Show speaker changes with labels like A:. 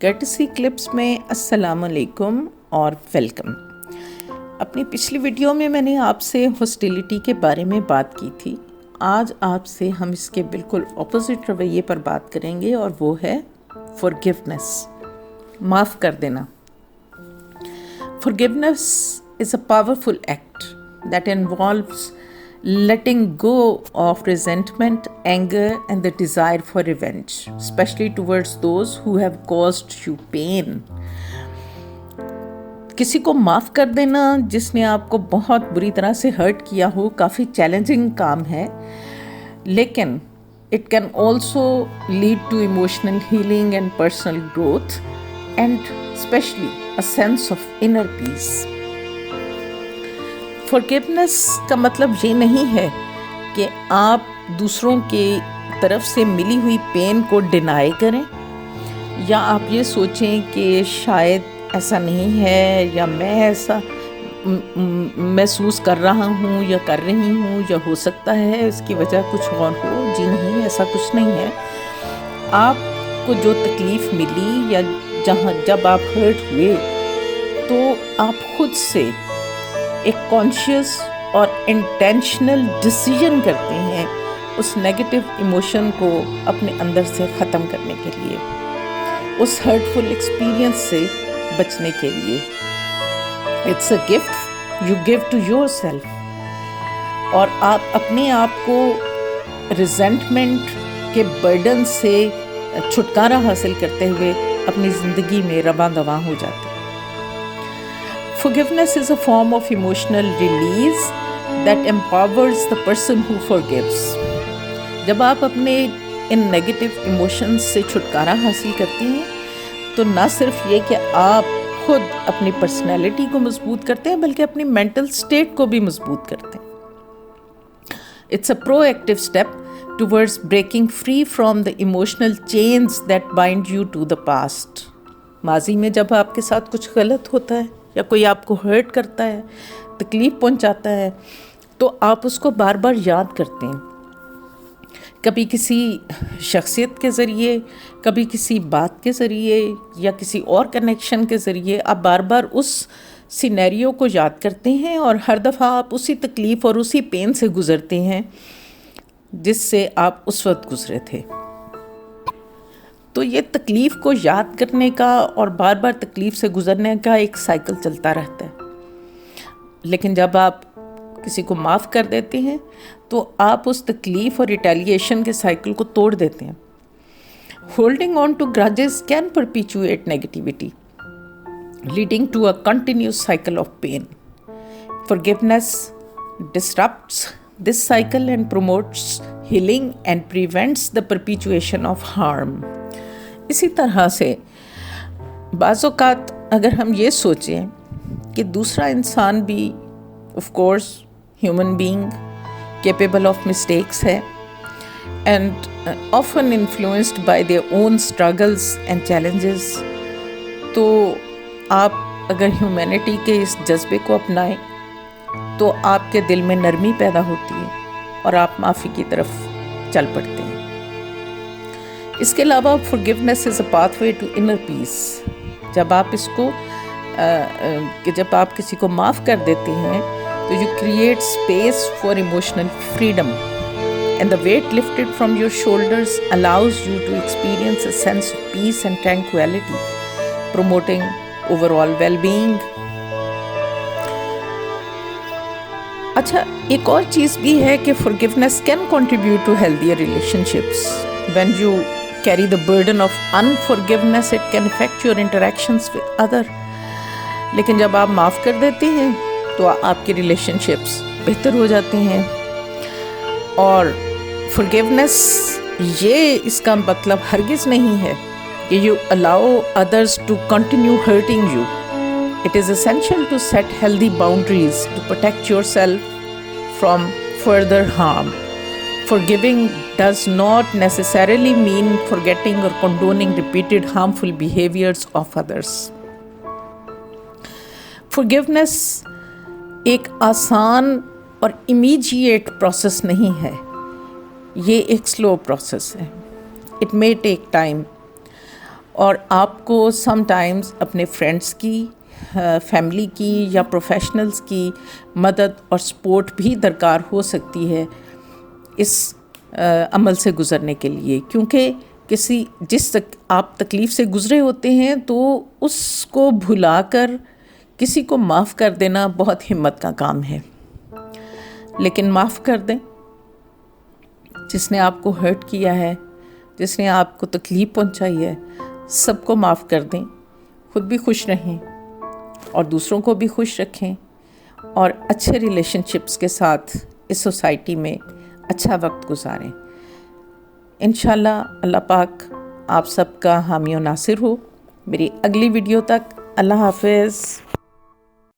A: Courtesy clips में अस्सलाम वालेकुम और वेलकम। अपनी पिछली वीडियो में मैंने आपसे हॉस्टिलिटी के बारे में बात की थी। आज आपसे हम इसके बिल्कुल ऑपोजिट रवैये पर बात करेंगे और वो है फॉरगिवनेस, माफ़ कर देना। Forgiveness is a powerful act that involves letting go of resentment, anger, and the desire for revenge, especially towards those who have caused you pain. किसी को माफ़ कर देना जिसने आपको बहुत बुरी तरह से हर्ट किया हो काफ़ी चैलेंजिंग काम है, लेकिन it can also lead to emotional healing and personal growth and especially a sense of inner peace. Forgiveness का मतलब ये नहीं है कि आप दूसरों के तरफ से मिली हुई पेन को डिनाई करें या आप ये सोचें कि शायद ऐसा नहीं है या मैं ऐसा महसूस कर रहा हूँ या कर रही हूँ या हो सकता है इसकी वजह कुछ और हो। जी नहीं, ऐसा कुछ नहीं है। आपको जो तकलीफ़ मिली या जब आप हर्ट हुए तो आप खुद से एक कॉन्शियस और इंटेंशनल डिसीजन करते हैं उस नेगेटिव इमोशन को अपने अंदर से ख़त्म करने के लिए, उस हर्टफुल एक्सपीरियंस से बचने के लिए। It's a gift you give to yourself, और आप अपने आप को रिजेंटमेंट के बर्डन से छुटकारा हासिल करते हुए अपनी ज़िंदगी में रवां दवां हो जाते हैं। Forgiveness is a form of emotional release that empowers the person who forgives. जब आप अपने इन नेगेटिव इमोशंस से छुटकारा हासिल करते हैं तो ना सिर्फ ये कि आप खुद अपनी पर्सनैलिटी को मजबूत करते हैं बल्कि अपनी मेंटल स्टेट को भी मजबूत करते हैं। It's a proactive step towards breaking free from the emotional chains that bind you to the past. माजी में जब आपके साथ कुछ गलत होता है या कोई आपको हर्ट करता है, तकलीफ़ पहुंचाता है, तो आप उसको बार बार याद करते हैं। कभी किसी शख्सियत के ज़रिए, कभी किसी बात के ज़रिए या किसी और कनेक्शन के ज़रिए आप बार बार उस सिनेरियो को याद करते हैं और हर दफ़ा आप उसी तकलीफ़ और उसी पेन से गुज़रते हैं जिससे आप उस वक्त गुज़रे थे। तो ये तकलीफ़ को याद करने का और बार बार तकलीफ़ से गुज़रने का एक साइकिल चलता रहता है। लेकिन जब आप किसी को माफ़ कर देते हैं तो आप उस तकलीफ़ और रिटेलिएशन के साइकिल को तोड़ देते हैं। Holding on to grudges can perpetuate negativity leading to a continuous cycle of pain. Forgiveness disrupts this cycle and promotes healing and prevents the perpetuation of harm. इसी तरह से बाज़ औक़ात अगर हम ये सोचें कि दूसरा इंसान भी of course human being capable of mistakes है and often influenced by their own struggles and challenges, तो आप अगर ह्यूमैनिटी के इस जज्बे को अपनाएं तो आपके दिल में नरमी पैदा होती है और आप माफ़ी की तरफ चल पड़ते हैं। इसके अलावा forgiveness is a pathway to inner peace. जब आप इसको कि जब आप किसी को माफ़ कर देते हैं तो you create space for emotional freedom and the weight lifted from your shoulders allows you to experience a sense of peace and tranquillity, promoting overall wellbeing. अच्छा, एक और चीज़ भी है कि forgiveness can contribute to healthier relationships. When you carry the burden of unforgiveness, it can affect your interactions with other. लेकिन जब आप माफ़ कर देते हैं तो आपके रिलेशनशिप्स बेहतर हो जाते हैं। और forgiveness ये इसका मतलब हरगिज़ नहीं है कि you allow others to continue hurting you. It is essential to set healthy boundaries to protect yourself from further harm. Forgiving does not necessarily mean forgetting or condoning repeated harmful behaviors of others. Forgiveness एक आसान और immediate process नहीं है, ये एक slow process है। It may take time اور آپ کو سم ٹائمز اپنے فرینڈس کی، فیملی کی یا پروفیشنلز کی مدد اور سپورٹ بھی درکار ہو سکتی ہے اس عمل سے گزرنے کے لیے، کیونکہ جس آپ تکلیف سے گزرے ہوتے ہیں تو اس کو بھلا کر کسی کو معاف کر دینا بہت ہمت کا کام ہے. لیکن معاف کر دیں، جس نے آپ کو ہرٹ کیا ہے، جس نے آپ کو تکلیف پہنچائی ہے، سب کو معاف کر دیں. خود بھی خوش رہیں اور دوسروں کو بھی خوش رکھیں، اور اچھے ریلیشن شپس کے ساتھ اس سوسائٹی میں اچھا وقت گزاریں. انشاءاللہ اللہ پاک آپ سب کا حامی و ناصر ہو. میری اگلی ویڈیو تک اللہ حافظ.